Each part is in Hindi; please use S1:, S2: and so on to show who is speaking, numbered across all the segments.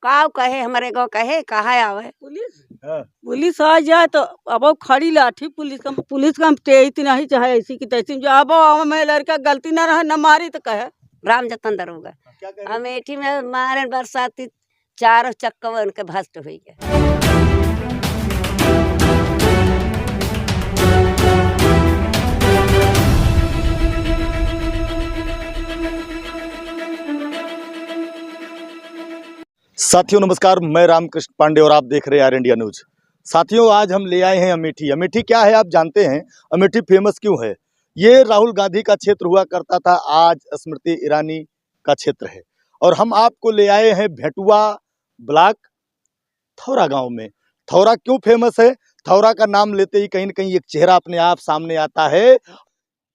S1: काव कहे हमारे गाँव कहे कहा आवे
S2: पुलिस
S3: हाँ।
S2: पुलिस आ जाए तो अब वो खड़ी लाठी पुलिस का हम तेज नहीं चाहे ऐसी की तैसी जो अब मैं लड़का गलती ना रहे न मारी तो कहे
S1: राम जतन दरोगा
S3: क्या कह रहे
S1: अमेठी में मारे बरसाती चारों चक्कर उनके भ्रष्ट हुई गए।
S3: साथियों नमस्कार, मैं रामकृष्ण पांडे और आप देख रहे हैं आर इंडिया न्यूज। साथियों आज हम ले आए हैं अमेठी। अमेठी क्या है आप जानते हैं? अमेठी फेमस क्यों है? ये राहुल गांधी का क्षेत्र हुआ करता था, आज स्मृति ईरानी का क्षेत्र है। और हम आपको ले आए हैं भेटुआ ब्लॉक थौरा गांव में। थौरा क्यों फेमस है? थौरा का नाम लेते ही कहीं न कहीं एक चेहरा अपने आप सामने आता है।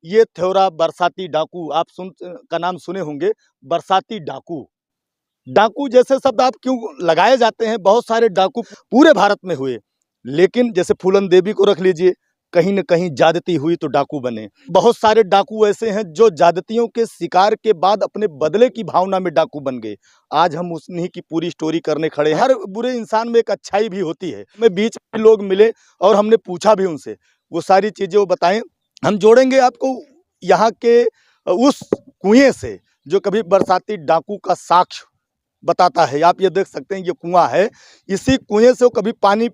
S3: ये थौरा बरसाती डाकू, आप का नाम सुने होंगे, बरसाती डाकू। डाकू जैसे शब्द आप क्यों लगाए जाते हैं? बहुत सारे डाकू पूरे भारत में हुए, लेकिन जैसे फूलन देवी को रख लीजिए, कहीं न कहीं ज्यादती हुई तो डाकू बने। बहुत सारे डाकू ऐसे हैं जो ज्यादतियों के शिकार के बाद अपने बदले की भावना में डाकू बन गए। आज हम उन्हीं की पूरी स्टोरी करने खड़े हैं। हर बुरे इंसान में एक अच्छाई भी होती है। हमें बीच में लोग मिले और हमने पूछा भी उनसे, वो सारी चीजें वो बताएं। हम जोड़ेंगे आपको यहाँ के उस कुएं से जो कभी बरसाती डाकू का साक्ष्य बताता है। आप ये देख सकते हैं, ये कुआं है, इसी कुएं से वो कभी पानी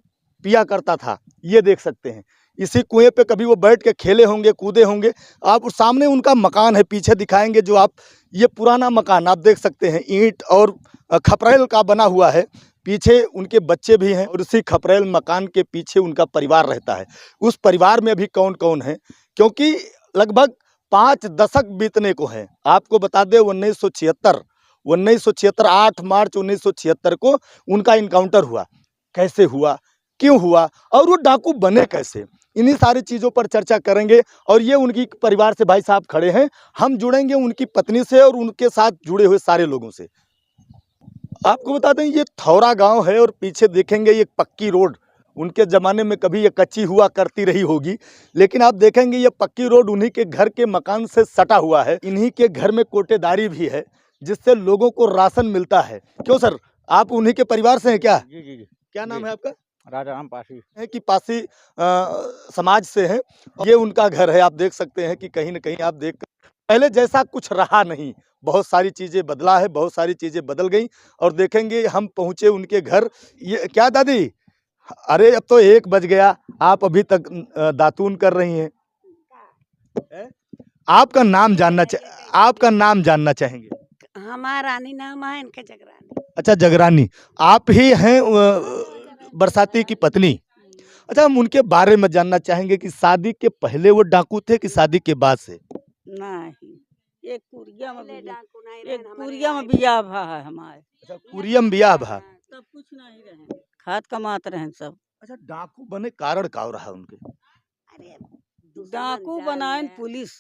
S3: पिया करता था, ये देख सकते हैं। इसी कुएं पे कभी वो बैठ के खेले होंगे, कूदे होंगे। आप सामने उनका मकान है, पीछे दिखाएंगे जो आप, ये पुराना मकान आप देख सकते हैं, ईंट और खपरेल का बना हुआ है। पीछे उनके बच्चे भी हैं और उसी खपरेल मकान के पीछे उनका परिवार रहता है। उस परिवार में भी कौन कौन है, क्योंकि लगभग 5 दशक बीतने को हैं। आपको बता दें 1976 8 मार्च 1976 को उनका इनकाउंटर हुआ। कैसे हुआ, क्यों हुआ और वो डाकू बने कैसे, इन्हीं सारी चीज़ों पर चर्चा करेंगे। और ये उनकी परिवार से भाई साहब खड़े हैं, हम जुड़ेंगे उनकी पत्नी से और उनके साथ जुड़े हुए सारे लोगों से। आपको बता दें ये थौरा गांव है और पीछे देखेंगे ये पक्की रोड। उनके ज़माने में कभी ये कच्ची हुआ करती रही होगी, लेकिन आप देखेंगे ये पक्की रोड उन्हीं के घर के मकान से सटा हुआ है। इन्हीं के घर में कोटेदारी भी है, जिससे लोगों को राशन मिलता है। क्यों सर, आप उन्हीं के परिवार से हैं क्या?
S4: जी।
S3: क्या नाम है आपका?
S4: राजा राम पासी
S3: है कि पासी समाज से हैं। ये उनका घर है। आप देख सकते हैं कि कहीं न कहीं आप देख, पहले जैसा कुछ रहा नहीं, बहुत सारी चीज़ें बदला है, बहुत सारी चीज़ें बदल गई। और देखेंगे हम पहुँचे उनके घर। ये क्या दादी, अरे अब तो 1 बज गया, आप अभी तक दातून कर रही हैं। आपका नाम जानना चाहेंगे?
S1: हमारा रानी नाम है, इनका जगरानी।
S3: अच्छा, जगरानी। आप ही हैं बरसाती की पत्नी? अच्छा, हम उनके बारे में जानना चाहेंगे कि शादी के पहले वो डाकू थे कि शादी के बाद से?
S2: नहीं, एक कुरिया में
S1: डाकू नहीं
S2: एक
S1: रहन,
S2: कुरिया में बियाह भा है हमारे।
S3: अच्छा, कुरियम बियाह भा।
S2: सब कुछ नहीं रहे, खाद कमाते रहे सब।
S3: अच्छा, डाकू बने कारण का रहा उनके?
S1: अरे
S2: डाकू बनाए पुलिस,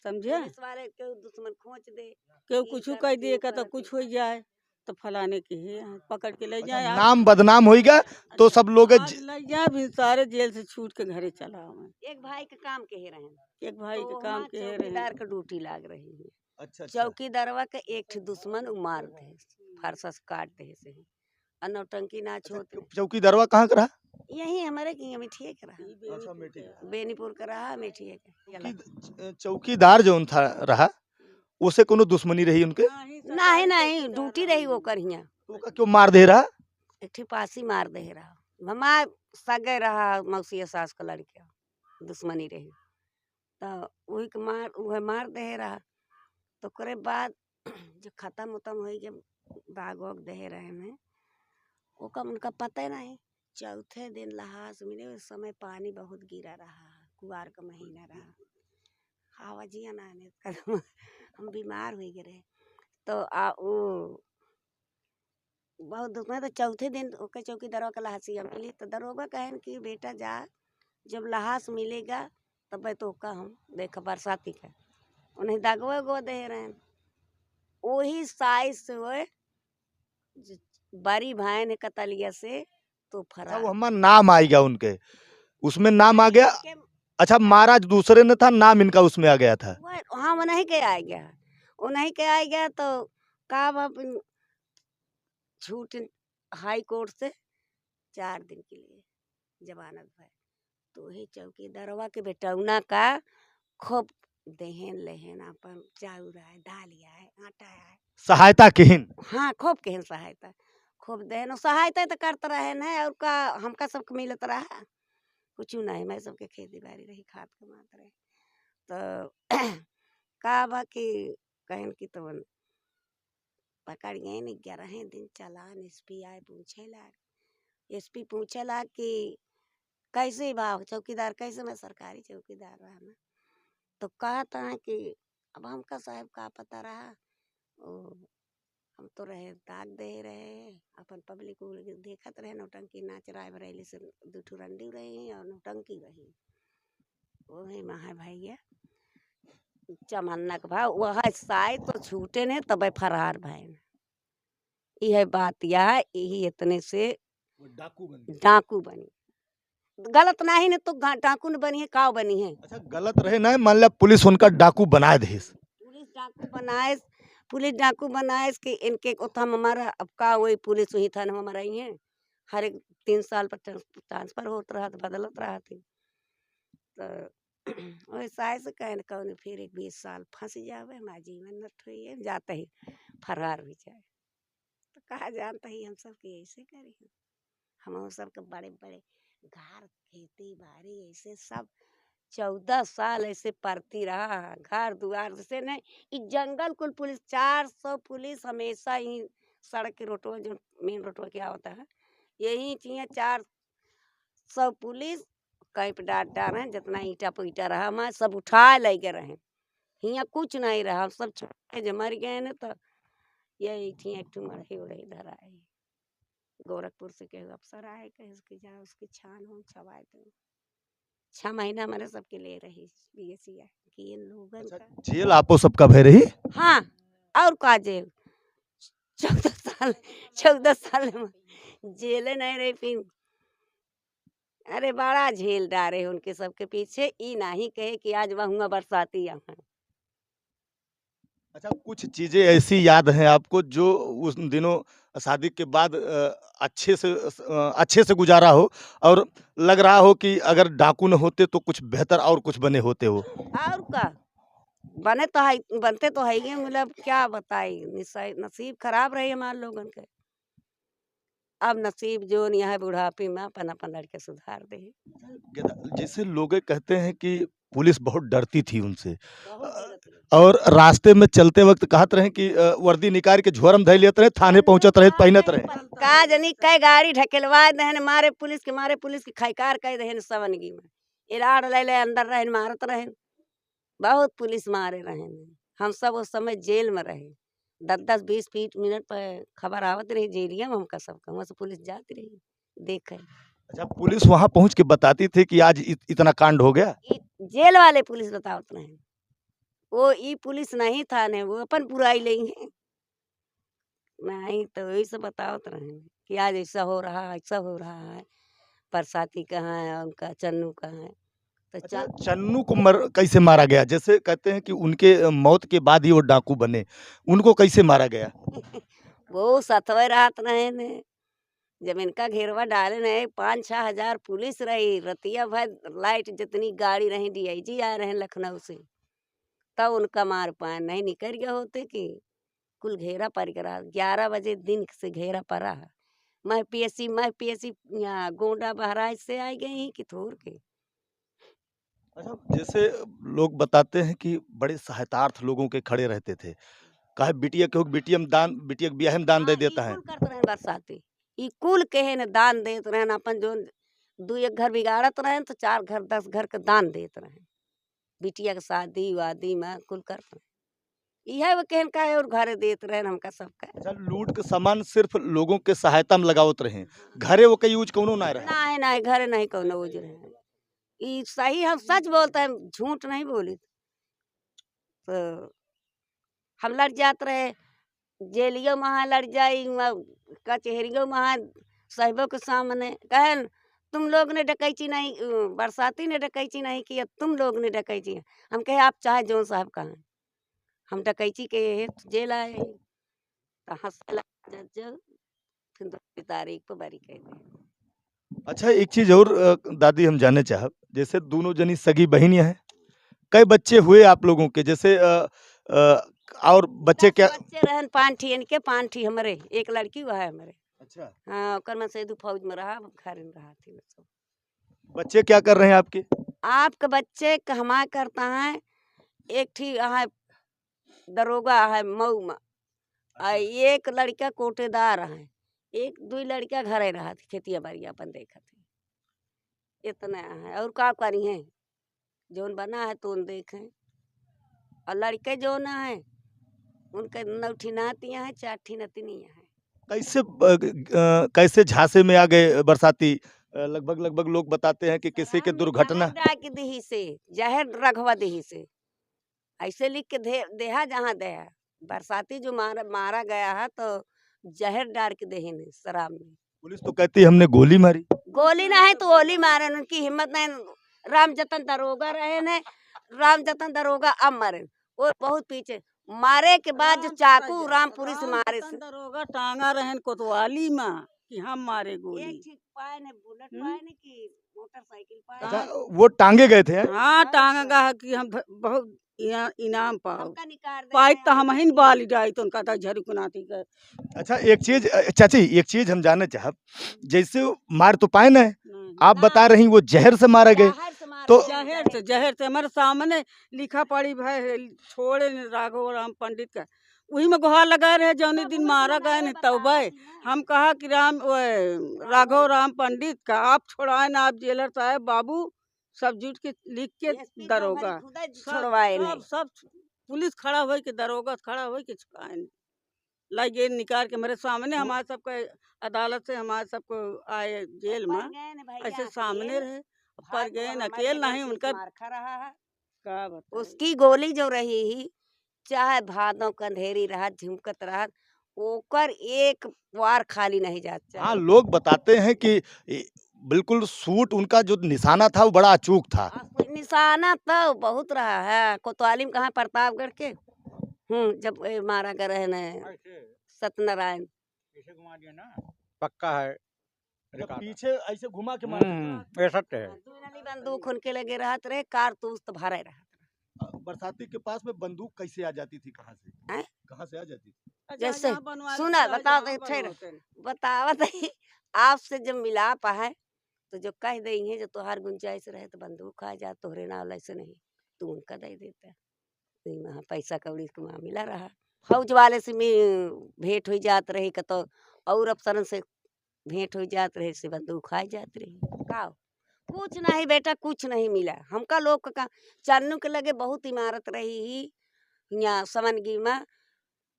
S2: समझे,
S1: पुलिस वाले के दुश्मन खोज दे,
S2: क्यों कुछ कह दिए का तो कुछ हो जाए तो फलाने के ही पकड़ के ले जाए।
S3: नाम बदनाम होएगा तो सब लोग
S2: ले जाए भी, सारे जेल से छूट के घरे चला हूँ।
S1: एक भाई के काम के ही रहे,
S2: एक भाई के काम के रहे,
S1: चौकीदार के ड्यूटी लाग रही है।
S3: अच्छा,
S1: चौकीदारवा के एक ठे दुश्मन मार दे, फरसा से काट दे से अनौटंकी ना छोड़।
S3: चौकीदारवा कहाँ का रहा?
S1: यही हमारे की मिठिए के रहा, बेनीपुर का रहा, मिठिए के।
S3: चौकीदार जो था रहा, उसे कोनो दुश्मनी रही उनके?
S1: नहीं ड्यूटी रही वो करिया।
S3: तो क्यों मार दे रहा?
S1: एक ठे पासी मार दे रहा, हमार सगे रहा, मौसी सास का लड़का दुश्मनी रही तो वही के मार दे रहा। तो करे बाद जो खत्म उतम हो गया, बाग वाग दे रहे में ओका उनका पता नहीं। चौथे दिन लहास मिले, उस समय पानी बहुत गिरा रहा, कुआर का महीना रहा, हवा जिया ना हम बीमार हो गए तो वो बहुत दुख में। तो चौथे दिन ओके चौकीदारों का लहासिया मिली तो दरोगा कहन कि बेटा जा, जब लहास मिलेगा तब तो का हम देखा बरसाती का उन्हें दागवा गो दे रहे। वही साइज से वो बड़ी भाई ने कतलिया से तो फरा।
S3: वो हमारा नाम आएगा उनके, उसमें नाम आ गया। अच्छा, महाराज दूसरे ने था, नाम इनका उसमें आ गया था।
S1: हाँ, वो नहीं के आ गया, वो नहीं के आ गया तो का छूट हाई कोर्ट से 4 दिन के लिए जमानत भर। तो ही चौकीदारवा के बेटौना का खूब देहन लेहन अपन चाउर आए, दाल आए, आटा आए,
S3: सहायता किहिन।
S1: हाँ खूब केहन सहायता, खूब देहन सहायता तो करते रहे न, और का हमका सबके मिलत रहा कुछ नहीं। मैं सबके खेती बाड़ी रही, खाद कमात रहे। तो का बा कि कहन की तो पकड़ गए न 11 दिन चालान। एसपी आए पूछे ला, एसपी पूछे ला कि कैसे भाव चौकीदार कैसे, मैं सरकारी चौकीदार रहा ना। तो कहता है कि अब हमका साहब का पता रहा, ओ, हम तो रहे दाग दे रहे अपन पब्लिक देखत रहे, नौटंकी नाच रहा बरेली से 2 ठो रंडी रही और नौटंकी रही। वही महा भैया चमन्ना के भाव वह साय तो छूटे ने तब फरार भय। यह बात यह यही इतने से डाकू बनी। गलत नहीं ने तो डाकू न बनी है, काव बनी है।
S3: अच्छा गलत रहे ना, मान लिया पुलिस उनका डाकू बनाए देस।
S1: पुलिस डाकू बनाए, पुलिस डाकू बनाए कि इनके उतम हमारा अब का वही पुलिस वही था ना हमारा ही है। हर एक 3 साल पर ट्रांसफर होत रहा, बदलत रहा थी। तो वैसा से कहे कौन फिर एक 20 साल फंस जावे, हमारा जीवन नष्ट हुई जाते ही फरार भी जाए। तो कहा जानता ही हम सब के ऐसे करें, हम सबके बड़े बड़े घर खेती बाड़ी ऐसे सब 14 साल ऐसे पड़ती रहा, घर दुआर से नहीं। इस जंगल कुल पुलिस 400 पुलिस हमेशा ही सड़क के रोटवा जो मेन रोटवा क्या होता है यही चाहिए 400 पुलिस कैंप डाल रहे, जितना ईटा पीटा रहा मैं सब उठा ले गए रहे। हियाँ कुछ नहीं रहा, सब छोटे जो मर गए न। तो यही थी एक ठो मरही उड़े इधर आए, गोरखपुर से कहे अफसर आए, कहे उसके जाओ उसकी छान हो छवाए। तो 6 महीना मैंने सबके ले रही बीएससी कि इन लोगन
S3: अच्छा,
S1: का
S3: जेल आपो सबका भय रही।
S1: हाँ और का जेल 14 साल में जेल नहीं रही। फिर अरे बड़ा झेल डारे उनके सबके पीछे, ई नहीं कहे कि आज वह बरसाती यहाँ।
S3: अच्छा कुछ चीजें ऐसी याद हैं आपको जो उस दिनों शादी के बाद अच्छे से गुजारा हो और लग रहा हो कि अगर डाकू न होते तो कुछ बेहतर और कुछ बने होते हो।
S1: और का बने तो है, बनते तो है ही, मतलब क्या बताई नसीब खराब रही हमारे लोगन के। अब नसीब जो नहीं है बुढ़ापे में अपन अपन लड़के सुधार दे।
S3: जैसे लोग कहते हैं कि पुलिस बहुत डरती थी उनसे,
S1: बहुत डरत रहे।
S3: और रास्ते में चलते वक्त कहत रहे कि वर्दी निकाल के झोरम धै लेते रहे, थाने पहुंचत रहे पहनत रहे।
S1: का जनी कई गाड़ी ढकेलवा दहन, मारे पुलिस के खैकार कह दहन सवनगी में इराड़ ले ले अंदर रहन मारत रहन। बहुत पुलिस मारे रहन। हम सब उस समय जेल में रहे, 10-10 20 मिनट पर खबर आवत रही जेलिया में, हमका सबका वहाँ से पुलिस जाती रही देखे।
S3: अच्छा पुलिस वहां पहुंच के बताती थी कि आज इतना कांड हो गया।
S1: जेल वाले पुलिस बतावत रहे, वो ई पुलिस नहीं था ने, वो अपन बुराई ले है नहीं। तो वही से बतावत रहे कि आज ऐसा हो रहा ऐसा हो रहा है। बरसाती कहाँ है, उनका चन्नू कहाँ है। तो
S3: अच्छा चन्नू को कैसे मारा गया? जैसे कहते हैं कि उनके मौत के बाद ही वो डाकू बने, उनको कैसे मारा गया?
S1: वो सतवे रात रहे ने, जब इनका घेरवा डाले नहीं 5-6 हजार पुलिस रही, रतिया भर लाइट जितनी गाड़ी रही डीआईजी आ रहे हैं लखनऊ से, तब उनका मार पाए नहीं निकल गया होते कि कुल घेरा पर करा 11 बजे दिन से घेरा पड़ा है। मैं पीएससी यहाँ गोंडा बहराइच से आई गई कि थोर के।
S3: अच्छा जैसे लोग बताते हैं कि बड़े सहायतार्थ लोगों के खड़े रहते थे, कहे बिटिया के हो बिटिया में दान, बिटिया के बियाह में दान दे देता है।
S1: कुल करते रहे बरसाती, ई कुल कहे न दान देत रहे अपन जो 2-1 घर बिगाड़त रहे तो 4 घर 10 घर के दान देत रहे। बिटिया के शादी वादी में कुल करते रहे, यह वो कहन का और घर देत रहे हमका सबका।
S3: अच्छा लूट के सामान सिर्फ लोगों के सहायता में लगावत रहे, घरे वो कई यूज कौनो ना रहे।
S1: नहीं नहीं घर नहीं कौनो यूज रहे, ई सही हम सच बोलते हैं, झूठ नहीं बोली। तो हम लड़ जात रहे, जेलियो वहाँ लड़ जाई, कचहरियों वहाँ साहिबों के सामने कहन तुम लोग ने डकैती नहीं, बरसाती ने डकैती नहीं किया, तुम लोग ने डकैती। हम कहे आप चाहे जो साहब कहें, हम डकैती के जेल आए तो हंसला जज फिर 2 तारीख को बरी कर दिया।
S3: अच्छा, एक चीज और दादी हम जानना चाहब, जैसे दोनों जनी सगी बहनियां हैं, कई बच्चे हुए आप लोगों के, जैसे और बच्चे
S1: 10
S3: क्या?
S1: बच्चे रहन, 5 ठी इनके, 5 ठी हमरे, एक लड़की हुआ है हमरे।
S3: अच्छा,
S1: हाँ, ओकर में से 2 फौज में रहा, घर में रहा थी सब।
S3: बच्चे क्या कर रहे हैं आपके?
S1: आपके बच्चे कहमा करता है, एक ठी है दरोगा है मऊ में, एक लड़का कोटेदार है, एक 2 लड़का घरे रहा थी, खेतिया बाड़िया अपन देखा थी। इतना है, और का करी है, जोन बना है तो देखें। और लड़के जो ना है उनके 9 ठी नातियाँ हैं, 4 ठी नतनियाँ हैं।
S3: कैसे झांसे में आ गए बरसाती? लगभग लोग बताते हैं कि किसी के दुर्घटना।
S1: जहर डाल के दही से, जहर रघवा दही से, ऐसे लिख के देहा जहाँ दया। बरसाती जो मारा गया है तो जहर डाल के दही ने शराब में।
S3: पुलिस तो कहती है हमने गोली मारी।
S1: गोली ना है तो ओली मारे, उनकी हिम्मत नहीं। राम जतन दरोगा रहे ने, राम जतन दरोगा अब मरे, वो बहुत पीछे मारे के बाद जो चाकू रामपुरी से मारे से
S2: दरोगा टांगा रहन कोतवाली में कि हम मारे गोली।
S1: एक ठीक पाए ने, बुलेट पाए ने कि मोटरसाइकिल पाए
S3: अच्छा,
S1: ने।
S3: वो टांगे गए थे हैं?
S2: हाँ टांगा है कि हम बहुत इनाम पाओ
S1: हमका निकाल दे
S2: पाई
S1: रहे
S2: तो
S1: हैं,
S2: हम ही बाल जाए तो उनका झरू कुनाती कर।
S3: अच्छा, एक चीज चाची, एक चीज हम जानना चाहब, जैसे मार तो पाए ना, आप बता रही वो जहर से मारा गए,
S1: जहर से मारे
S3: तो
S1: गए,
S2: जहर से हमारे सामने लिखा पड़ी भाई छोड़े न राघव राम पंडित का, वही में गुहार लगाए रहे जौनी दिन मारा गए न तब हम कहा कि राघव राम पंडित का आप छोड़ाए ना, आप जेलर साहब बाबू सब जुट के लिख के
S1: एसपी
S2: दरोगा
S1: जौहरी खुदा छुड़वाए नहीं।
S2: सब पुलिस खड़ा हो के दरोगा खड़ा हो के छुड़ाए लगे निकाल के मेरे सामने, हमारे सबको अदालत से हमारे सबको आए जेल में ऐसे सामने रहे, पर गए अकेले नहीं उनका
S1: मारखा रहा है।
S2: का बताएं।
S1: उसकी गोली जो रही ही, चाहे भादों का अंधेरी रहा, झुमकत रहा, ओकर एक वार खाली नहीं जाता।
S3: हाँ, लोग बताते हैं कि बिल्कुल सूट उनका जो निशाना था वो बड़ा अचूक था।
S1: निशाना तो बहुत रहा है, कोतवाली में कहाँ, प्रतापगढ़ के जब मारा गया रहे न सत्यनारायण,
S4: पक्का है
S3: पीछे ऐसे घुमा के
S4: ये सत्य है।
S1: दुनली बंदूक उनके लगे रहत रहे, कारतूस तो भरे रहत।
S3: बरसाती के पास में बंदूक कैसे आ जाती थी, कहाँ
S1: हैं?
S3: से, कहाँ से आ जाती थी?
S1: जैसे
S2: जहाँ बनवाए
S1: सुना
S2: थे,
S1: बताओ
S2: जहाँ
S1: तो फिर
S2: बनवाते।
S1: बतावत है, आपसे जब मिलाप है तो जो कह देंगे जो तुहार गुंजाइश रहे तो बंदूक आ जा, तोहरे नाल ऐसे नहीं तू उनका दे देता। वहाँ पैसा कौड़ी का मामला रहा, फौज वाले से भेंट हो जात रही, कतो और अफसरन से भेंट हो जात रहे, से बंदूक आ जात रही। का कुछ नहीं बेटा, कुछ नहीं मिला हमका। लोग का चन्नू के लगे बहुत इमारत रही ही यहाँ समनगी में।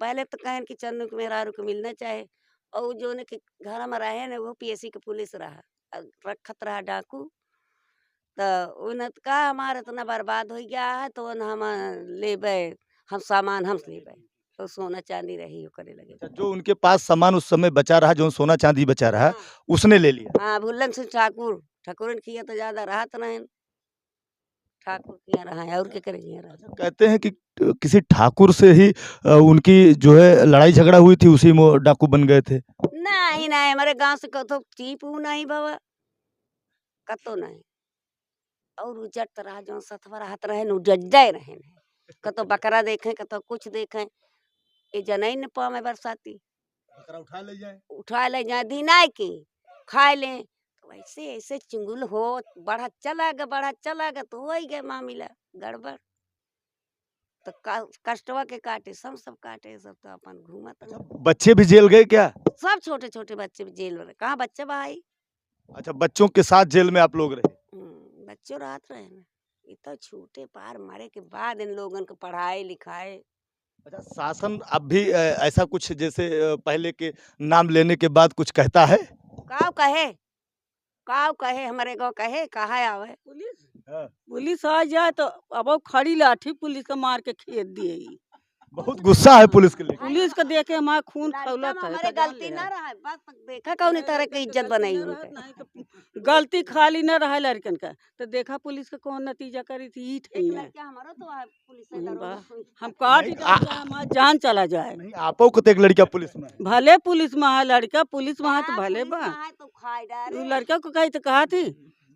S1: पहले तो कहन कि चन्नू के मेहरारू को मिलना चाहे, और जो ने के घर में रहे न वो पीएसी के पुलिस रहा, रखत रहा डाकू, तो उन्हें का हमारा इतना बर्बाद हो गया है तो हम लेबे, हम सामान हम लेबे, तो सोना चांदी रही हो करे लगे।
S3: अच्छा, जो उनके पास सामान उस समय बचा रहा, जो सोना चांदी बचा रहा,
S1: हाँ,
S3: उसने ले लिया।
S1: हाँ, भुल्लन सिंह ठाकुर, ठाकुरन किया तो ज्यादा रहा तो नहीं, ठाकुर किया रहा है और क्या करेंगे रहा।
S3: कहते हैं कि किसी ठाकुर से ही उनकी जो है लड़ाई झगड़ा हुई थी, उसी में डाकू बन गए थे।
S1: नहीं नहीं, हमारे गांव से कतो टीपू नहीं बाबा, कतो नहीं। और उजट रहा जो सतवर हाथ रहे न उजड्डे रहे न, कतो बकरा देखें कतो कुछ देखें, ये जनई न पावे बरसाती उठा ले जाए दिनाय के खाए लें, तो ऐसे ऐसे चुंगुल हो बढ़ा चला गया तो हो ही गए मामला गड़बड़। तो कष्टवा के काटे सब काटे, सब तो अपन घूमत।
S3: बच्चे भी जेल गए क्या?
S1: सब छोटे छोटे बच्चे भी जेल में, कहाँ बच्चे भाई।
S3: अच्छा, बच्चों के साथ जेल में आप लोग रहे?
S1: बच्चों रात रहे ना, ये तो छूटे पार मरे के बाद इन लोगन को पढ़ाए लिखाए।
S3: अच्छा, शासन अब भी ऐसा कुछ जैसे पहले के नाम लेने के बाद कुछ कहता है?
S1: काव कहे हमारे गाँव कहे कहा आवे
S2: पुलिस आ जाए तो अब वो खड़ी लाठी पुलिस को मार के खेत दिए।
S3: बहुत गुस्सा है पुलिस के लिए।
S2: पुलिस को देखे हमारा खून खौलत है।
S1: हमारे गलती ना रहा, बस देखा कौन तरह की इज्जत बनाई उनके।
S2: गलती खाली न रहा लड़कन का, तो देखा पुलिस का कौन नतीजा करी थी, ईट
S1: एक
S2: है
S1: लड़का हमारा तो वहाँ पुलिस से
S2: वही
S1: दरोगा
S2: बा।
S1: सुन-
S2: हम काट
S3: नहीं,
S2: ही जाए, हमारा जान चला जाए।
S3: नहीं आपो को तो एक लड़का पुलिस में है।
S2: भले पुलिस में है लड़का, पुलिस में है तो
S1: कहा
S2: भले
S1: पुलिस
S2: बा।
S1: में है तो खाई डाले।
S2: तू लड़का को कही तो कहा थी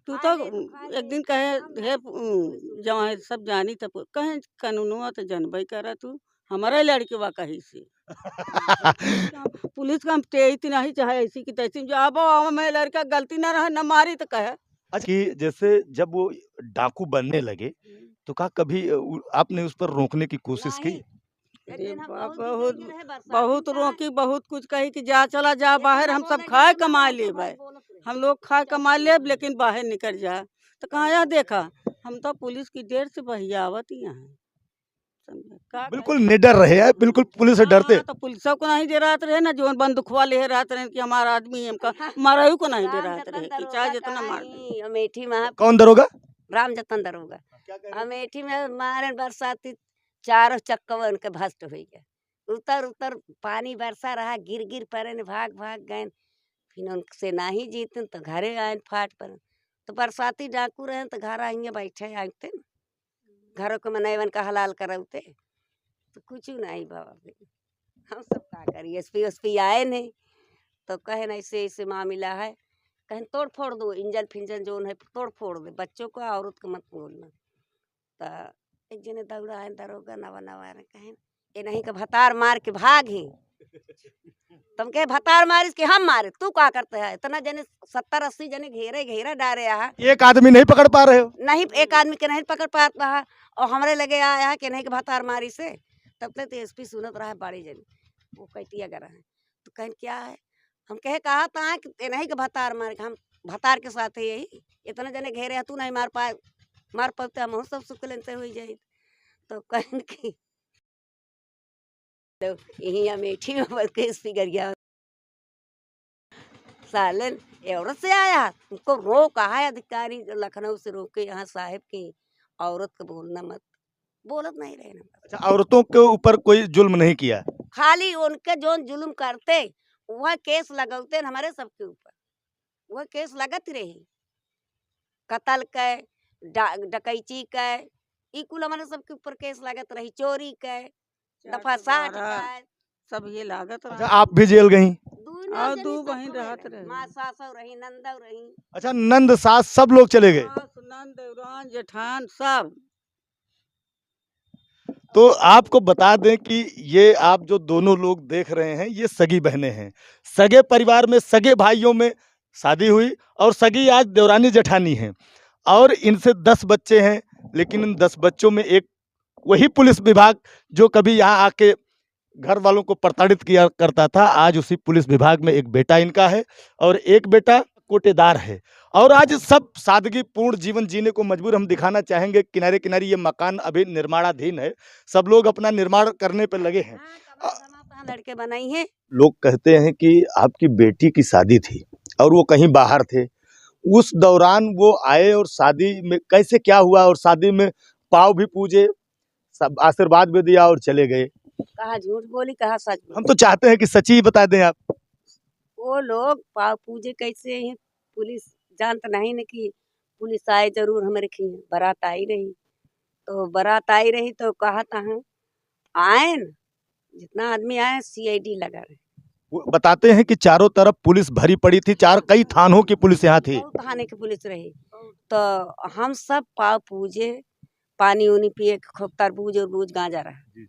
S2: तू तो
S1: खा ले तो खा
S2: एक
S1: ले,
S2: दिन कहे
S1: हम
S2: हे
S1: पुलिस
S2: जवान सब जानी तब कहे कानूनवा तो जनबई करा तू हमारा लड़के बा कहीं से पुलिस का हम तेज नहीं चाहे ऐसी की तैसी जो अब मैं लड़का गलती ना रहा न मारी तो कहे
S3: अच्छा कि जैसे जब वो डाकू बनने लगे तो क्या कभी आपने उस पर रोकने की कोशिश की?
S1: नहीं, एक
S2: अरे
S1: दिन हम
S2: बा-
S1: बहुत
S2: बहुत
S1: रहे बरसात
S2: बहुत
S1: में
S2: रोकी बहुत कुछ कही कि जा चला जा
S1: लेकिन
S2: बाहर
S1: हम
S2: हम सब
S1: बोले
S2: खाए
S1: नहीं,
S2: कमा
S1: हम
S2: ले
S1: तो
S2: भाई
S1: बोलत रहे।
S2: हम लोग खाए कमा ले लेकिन बाहर निकल जा तो कहाँ यह देखा हम तो पुलिस की देर से बहियावत ही हैं समझे का
S3: बिल्कुल निडर रहे हैं, बिल्कुल पुलिस से डरते।
S2: तो पुलिस को नहीं दे रहा रहे ना जो बंदूकवा ले रहा रहे कि हमारा आदमी हमका मारा को नहीं दे रहा रहे कि चाहे जितना मार दे।
S1: अमेठी में
S3: कौन दरोगा?
S1: राम जतन दरोगा अमेठी में मारे बरसाती चारों चक्कर उनके भस्त हो गए। उतर उतर पानी बरसा रहा गिर गिर पड़े ने भाग भाग गए। फिर उनसे ना ही जीते तो घरे आए फाट पर तो बरसाती डाकू रहे तो घर आएंगे बैठे आते घरों को मनैवन का हलाल करते तो कुछ नहीं बाबा फिर हम सब का करिए एसपी आए नहीं तो कहे ना ऐसे ऐसे मामला है कहें तोड़ फोड़ दो इंजन फिंजन जो है तोड़ फोड़ दे बच्चों को औरत को मत बोलना। तो एक जने दौड़ा है दरोगा नवा नवा कहें ये नहीं का भतार मार के भाग ही तुम के भतार मारिस के हम मारे तू क्या करते है इतना जने 70-80 जने घेरे घेरा डारे यहाँ
S3: एक आदमी नहीं पकड़ पा रहे हो?
S1: नहीं एक आदमी के नहीं पकड़ पाता है और हमारे लगे आया है कि नहीं के भतार मारी से तब तक तो एसपी सुनत रहा है बड़ी जनी वो कहती अगर है तो कहें क्या है हम कहे कहा था कि नहीं के भतार मारे हम भतार के साथ है यही इतने जने घेरे है तू नहीं मार पाते हम सब सुकलन से हो जाए तो कहें कि तो यही अमेठी में बस के एसपी कर गया सालन औरत से आया उनको रोका है अधिकारी लखनऊ से रोके यहाँ साहब की औरत को बोलना मत बोलत नहीं रहना।
S3: अच्छा औरतों के ऊपर कोई जुल्म नहीं किया?
S1: खाली उनके जो जुल्म करते वह केस लगौते हमारे सबके ऊपर वह केस लगत रही कत्ल के डकैती के ई कुल हमारे सबके ऊपर केस लगत रही चोरी के दफा 60 का
S2: सब ये लागत
S3: अच्छा आप भी जेल गई?
S2: दू बहन रहत रहे
S1: माँ सासौ रही नंदौ रही
S3: अच्छा नंद सास सब लोग चले गए?
S2: नंद देवरान जेठान सब।
S3: तो आपको बता दें कि ये आप जो दोनों लोग देख रहे हैं ये सगी बहनें हैं। सगे परिवार में सगे भाइयों में शादी हुई और सगी आज देवरानी जेठानी हैं और इनसे 10 बच्चे हैं लेकिन इन 10 बच्चों में एक वही पुलिस विभाग जो कभी यहाँ आके घर वालों को प्रताड़ित किया करता था आज उसी पुलिस विभाग में एक बेटा इनका है और एक बेटा कोटेदार है और आज सब सादगीपूर्ण जीवन जीने को मजबूर हम दिखाना चाहेंगे। किनारे किनारे ये मकान अभी निर्माणाधीन है सब लोग अपना निर्माण करने पर लगे हैं।
S1: लड़के बनाई हैं।
S3: लोग कहते हैं कि आपकी बेटी की शादी थी और वो कहीं बाहर थे उस दौरान वो आए और शादी में कैसे क्या हुआ और शादी में पाँव भी पूजे सब आशीर्वाद भी दिया और चले गए।
S1: कहा झूठ बोली कहा सच बोली।
S3: हम तो चाहते हैं कि सच ही बता दें आप।
S1: वो लोग पाँव पूजे कैसे हैं पुलिस जानता नहीं न कि पुलिस आए जरूर हमें रखी है बारात आई रही तो बारात आई रही तो कहा था आए न जितना आदमी आए CID लगा रहे
S3: वो बताते हैं कि चारों तरफ पुलिस भरी पड़ी थी कई थानों की पुलिस यहाँ थी
S1: थाने की पुलिस रही तो हम सब पाँव पूजे पानी उनी पिए खूब तरबूज और बूझ गांजा रहा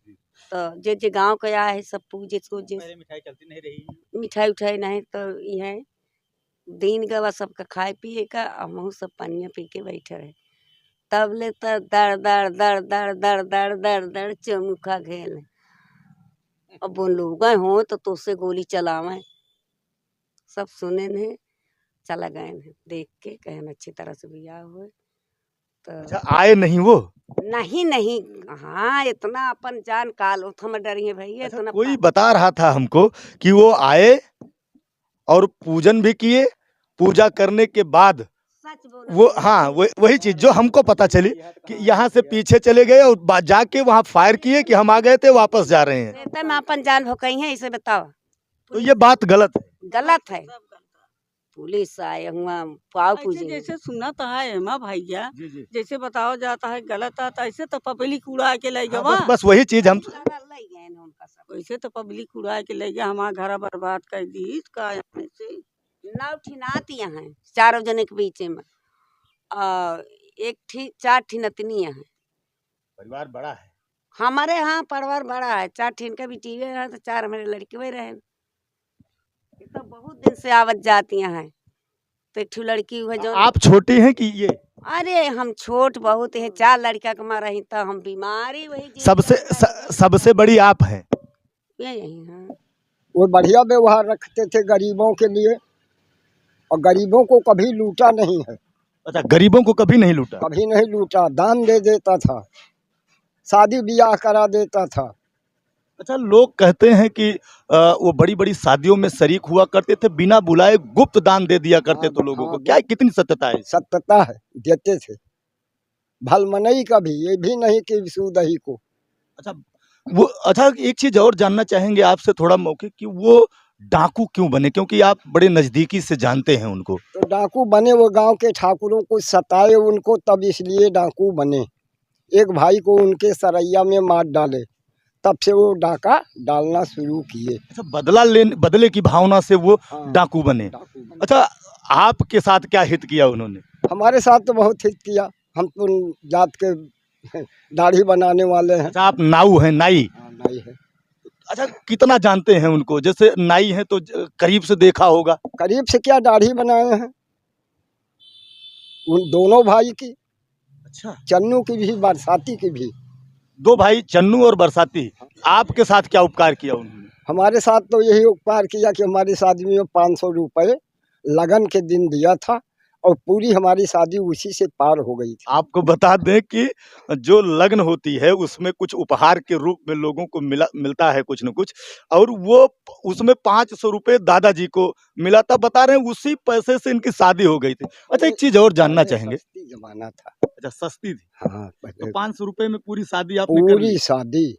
S1: तो जे गाँव के आए सब पूजे
S3: मिठाई चलती नहीं रही
S1: मिठाई उठाई नहीं तो यह दिन गवा सबका खाए पिए का हम सब पानिया पी के बैठे रहे तब ले तो दर दर दर दर दर दर दर दर चमुखा घेल अब वो लोग हो तो से गोली चलावे सब सुने ने चला गए देख के कहन अच्छी तरह से बियाह हुए तो
S3: अच्छा आए नहीं वो
S1: नहीं हाँ इतना अपन जान काल हम डरिए भैया
S3: अच्छा,
S1: इतना
S3: कोई बता रहा था हमको कि वो आए और पूजन भी किए पूजा करने के बाद
S1: सच बोलो
S3: वो हाँ वही चीज जो हमको पता चली कि यहाँ से पीछे चले गए और जाके वहाँ फायर किए कि हम आ गए थे वापस जा रहे हैं
S1: मैं अपन जान भोकई है इसे बताओ
S3: तो ये बात गलत है।
S1: गलत है पुलिस आए हुआ पाव
S2: ऐसे
S1: पूजे।
S2: जैसे सुना तो है हेमा भैया,
S3: जी जी
S2: जैसे बताओ जाता है गलत है, तो ऐसे तो पब्लिक उड़ा के ले
S3: हाँ,
S2: गवा।
S3: बस वही चीज हम
S1: लई गए न उनका सब।
S2: वैसे तो पब्लिक उड़ा के ले गया, हमारा घर बर्बाद कर दी का अपने से।
S1: 9 ठिनातियाँ हैं चारों जने के बीच में, और 4 ठिनतनियाँ हैं।
S3: परिवार बड़ा है।
S1: हमारे यहाँ परिवार बड़ा है, 4 ठिन का भी टीवे है तो 4 हमारे लड़के हुए रहे। ये तो बहुत दिन से आवत जातियाँ हैं, तो एक ठो लड़की हुआ जो।
S3: आप छोटी हैं कि ये
S1: अरे हम छोट बहुत है, 4 लड़का के मारा ही तो हम बीमारी वही जी
S3: सबसे बड़ी आप हैं।
S1: यही हाँ।
S4: वो बढ़िया व्यवहार रखते थे गरीबों के लिए, और गरीबों को कभी लूटा नहीं है,
S3: अच्छा, गरीबों को कभी नहीं लूटा।
S4: कभी नहीं लूटा। दान दे देता था, शादी ब्याह करा देता था।
S3: अच्छा, लोग कहते हैं कि वो बड़ी बड़ी शादियों में शरीक हुआ करते थे, बिना बुलाए गुप्त दान दे दिया करते थे लोगों को। क्या कितनी सत्यता है?
S4: सत्यता है, देते थे। भलमनई का भी, ये भी नहीं कि सुदही को।
S3: अच्छा, एक चीज और जानना चाहेंगे आपसे थोड़ा मौके कि वो डाकू क्यों बने, क्योंकि आप बड़े नजदीकी से जानते हैं उनको।
S4: तो डाकू बने, वो गांव के ठाकुरों को सताए उनको, तब इसलिए डाकू बने। एक भाई को उनके सरैया में मार डाले, तब से वो डाका डालना शुरू किए।
S3: अच्छा, बदले की भावना से वो
S4: हाँ,
S3: डाकू बने।
S4: डाकू बने।
S3: अच्छा, आपके साथ क्या हित किया उन्होंने?
S4: हमारे साथ तो बहुत हित किया। हम तो जात के दाढ़ी बनाने वाले हैं।
S3: अच्छा, आप नाऊ हैं, नाई।
S4: हाँ, नाई है।
S3: अच्छा, कितना जानते हैं उनको? जैसे नाई हैं तो करीब से देखा होगा।
S4: करीब से क्या, दाढ़ी बनाए हैं उन दोनों भाई की,
S3: अच्छा,
S4: चन्नू की भी बरसाती की भी।
S3: 2 भाई चन्नू और बरसाती। आपके साथ क्या उपकार किया उन्होंने?
S4: हमारे साथ तो यही उपकार किया कि हमारी शादी में 500 रुपये लगन के दिन दिया था, और पूरी हमारी शादी उसी से पार हो गई थी।
S3: आपको बता दें कि जो लग्न होती है उसमें कुछ उपहार के रूप में लोगों को मिलता है कुछ न कुछ, और वो उसमें 500 रुपये दादाजी को मिला था। बता रहे हैं उसी पैसे से इनकी शादी हो गई थी। अच्छा, एक चीज और जानना चाहेंगे।
S4: सस्ती जमाना था।
S3: अच्छा, सस्ती थी
S4: हाँ,
S3: तो 500 रुपये में पूरी शादी आपने कर ली।
S4: पूरी शादी।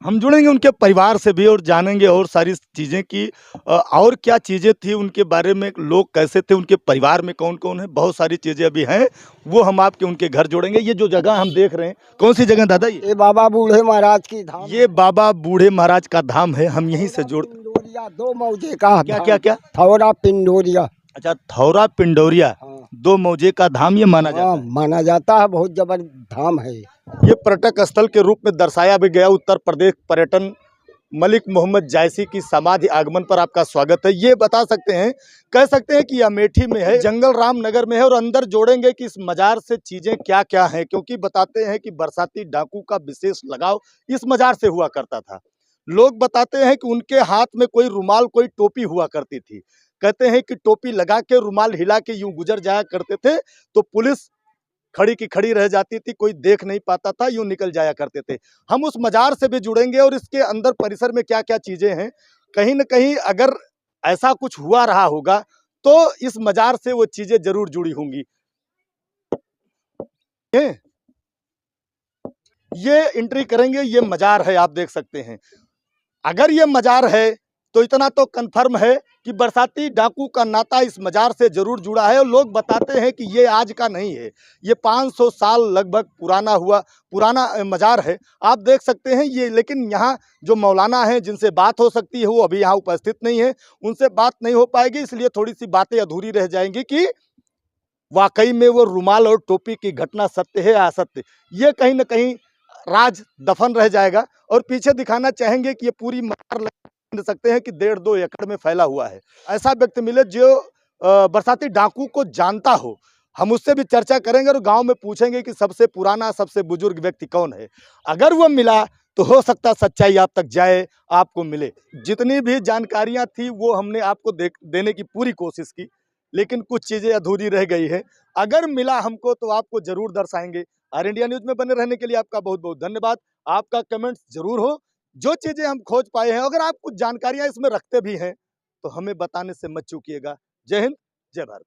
S3: हम जुड़ेंगे उनके परिवार से भी और जानेंगे और सारी चीज़ें कि और क्या चीज़ें थी उनके बारे में, लोग कैसे थे, उनके परिवार में कौन कौन है, बहुत सारी चीज़ें अभी हैं, वो हम आपके उनके घर जोड़ेंगे। ये जो जगह हम देख रहे हैं, कौन सी जगह दादा?
S4: ये बाबा बूढ़े महाराज की धाम।
S3: ये बाबा बूढ़े महाराज का धाम है, हम यहीं से जोड़।
S4: पिंडोरिया 2 मौजे का
S3: क्या
S4: धाम।
S3: क्या क्या?
S4: थौरा पिंडोरिया।
S3: अच्छा, थौरा पिंडोरिया,
S4: हाँ,
S3: 2 मौजे का धाम ये माना जाता
S4: हाँ,
S3: है।
S4: माना जाता है, बहुत जबरदस्त धाम है।
S3: ये पर्यटक स्थल के रूप में दर्शाया भी गया। उत्तर प्रदेश पर्यटन मलिक मोहम्मद जायसी की समाधि आगमन पर आपका स्वागत है। ये बता सकते हैं, कह सकते हैं कि अमेठी में है, जंगल राम नगर में है, और अंदर जोड़ेंगे कि इस मजार से चीजें क्या क्या हैं, क्योंकि बताते हैं कि बरसाती डाकू का विशेष लगाव इस मजार से हुआ करता था। लोग बताते हैं कि उनके हाथ में कोई रुमाल, कोई टोपी हुआ करती थी। कहते हैं कि टोपी लगा के रुमाल हिला के यूं गुजर जाया करते थे तो पुलिस खड़ी की खड़ी रह जाती थी, कोई देख नहीं पाता था, यूं निकल जाया करते थे। हम उस मजार से भी जुड़ेंगे और इसके अंदर परिसर में क्या क्या चीजें हैं, कहीं न कहीं अगर ऐसा कुछ हुआ रहा होगा तो इस मजार से वो चीजें जरूर जुड़ी होंगी। ये एंट्री करेंगे, ये मजार है, आप देख सकते हैं। अगर ये मजार है तो इतना तो कन्फर्म है कि बरसाती डाकू का नाता इस मजार से जरूर जुड़ा है। और लोग बताते हैं कि ये आज का नहीं है, ये 500 साल लगभग पुराना मजार है, आप देख सकते हैं ये। लेकिन यहाँ जो मौलाना हैं जिनसे बात हो सकती है वो अभी यहाँ उपस्थित नहीं है, उनसे बात नहीं हो पाएगी, इसलिए थोड़ी सी बातें अधूरी रह जाएंगी कि वाकई में वो रुमाल और टोपी की घटना सत्य है या असत्य, ये कहीं ना कहीं राज दफन रह जाएगा। और पीछे दिखाना चाहेंगे कि ये पूरी मजार सकते हैं कि 1.5-2 एकड़ में फैला हुआ है। ऐसा व्यक्ति मिले जो बरसाती डाकू को जानता हो, हम उससे भी चर्चा करेंगे और गांव में पूछेंगे कि सबसे पुराना, सबसे बुजुर्ग व्यक्ति कौन है। अगर वो मिला तो हो सकता सच्चाई आप तक जाए, आपको मिले। जितनी भी जानकारियां थी वो हमने आपको देने की पूरी कोशिश की, लेकिन कुछ चीज़ें अधूरी रह गई है। अगर मिला हमको तो आपको जरूर दर्शाएंगे। आर इंडिया न्यूज़ में बने रहने के लिए आपका बहुत बहुत धन्यवाद। आपका कमेंट्स जरूर हो, जो चीज़ें हम खोज पाए हैं, अगर आप कुछ जानकारियां इसमें रखते भी हैं तो हमें बताने से मत चूकिएगा। जय हिंद, जय भारत।